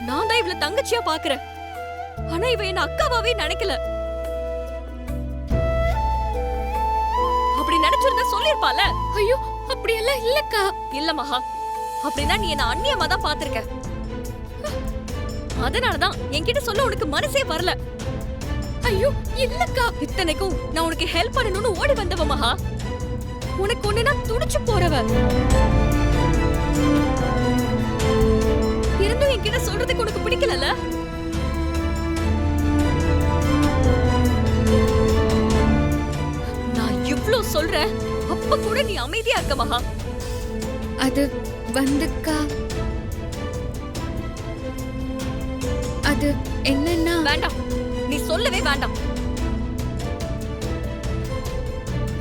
நான் தான் இவள தங்கச்சியா பாக்குறேன். ஆனா இவ என்ன அக்காவாவே நினைக்கல. அப்படி நினைச்சிருந்தா சொல்லிருப்பால. ஐயோ அப்படியெல்லாம் இல்லக்கா. இல்ல மகா, அப்படின்னா நீ என்ன அந்நியமா தான் பாத்திருக்க. அதனாலதான் என்கிட்ட சொல்ல உனக்கு மனசே வரல. ஐயோ இல்லக்கா. இத்தனைக்கும் நான் உனக்கு ஹெல்ப் பண்ணணும்னு ஓடி வந்தவ மகா. உனக்கு ஒண்ணுனா துடிச்சு போறவ. இருந்தும் என்கிட்ட சொல்றதுக்கு உனக்கு பிடிக்கலல. நான் இவ்ளோ சொல்றேன், அப்ப கூட நீ அமைதியா இருக்க மகா. அது வந்துக்கா, அது என்னன்னா. வேண்டாம், நீ சொல்லவே வேண்டாம்.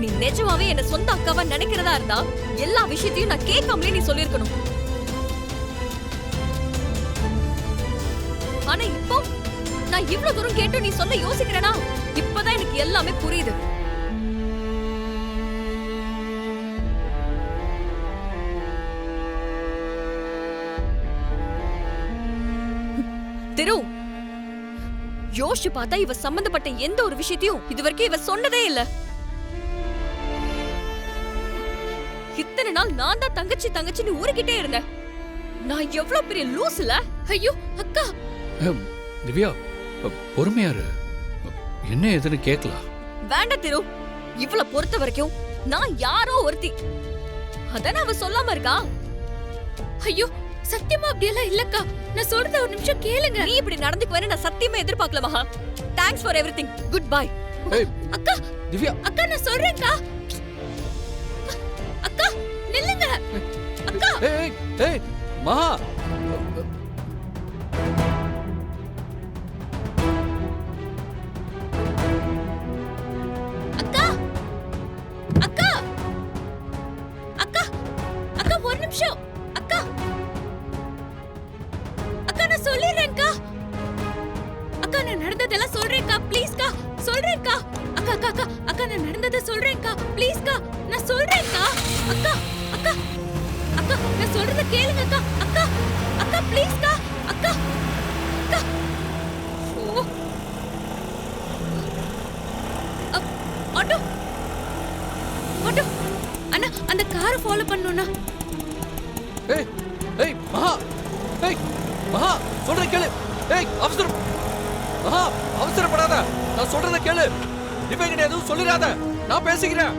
நீ நிஜமாவே என்ன சொந்த அக்காவா நினைக்கிறதா இருந்தா எல்லா விஷயத்தையும் நான் கேட்காமலே நீ சொல்லிருக்கணும். ஆனா இப்போ நான் இவ்ளோ தூரம் கேட்டு நீ சொல்ல யோசிக்கிறேனா, இப்பதான் எனக்கு எல்லாமே புரியுது. திரு, யோசிச்சு பார்த்தா இவ சம்பந்தப்பட்ட எந்த ஒரு விஷயத்தையும் இதுவரைக்கும் இவ சொன்னதே இல்ல. இத்தனை நாள் நான் தான் தங்கச்சி தங்கச்சின்னு ஊறிக்கிட்டே இருந்தேன். நான் எவ்வளவு பெரிய லூசுல. ஐயோ அக்கா. திவ்யா, பொறுமையா இரு. என்ன ஏதுன்னு கேட்கலாம். வேண்டாம் திரு, இவள பொறுத்த வரைக்கும் நான் யாரோ ஒருத்தி. அதான் அவ சொல்லாம இருக்கா. ஐயோ சத்தியமா அப்படியெல்லாம் இல்லக்கா. நான் சொல்றத ஒரு நிமிஷம் கேளுங்க. நீ இப்படி நடந்துக்குவேன்னு நான் சத்தியமா எதிர்பார்க்கல மகா. Thanks for everything. Good bye. அக்கா திவ்யா, அக்கா நான் சொல்றேன்க்கா. அக்கா நில்லுங்க. அக்கா ஏய் ஏய் மகா. அக்கா அக்கா அக்கா அக்கா ஒரு நிமிஷம். அக்கா அக்கா நான் சொல்லிடுறேன்க்கா. அக்கா நான் நடந்ததெல்லாம் சொல்றேன்க்கா. ப்ளீஸ்க்கா சொல்றேன்க்கா. அக்கா அக்கா அக்கா அக்கா நான் நடந்ததை சொல்றேன்க்கா. ப்ளீஸ்க்கா நான் சொல்றேன்க்கா. அக்கா அக்கா அக்கா நான் சொல்றத கேளுங்கக்கா. அக்கா அக்கா ப்ளீஸ்க்கா. அக்கா அக்கா. ஓ ஆட்டோ ஆட்டோ அண்ணா, அந்த காரை ஃபாலோ பண்ணனும்னா. ஏய் ஏய் மகா, ஏய் மகா, சொல்றத கேளு. ஏய் அவசரம் மகா, அவசரப்படாத. நான் சொல்றத கேளு. திவ்யா கிட்ட எதுவும் சொல்லிடாத. நான் பேசிக்கிறேன்.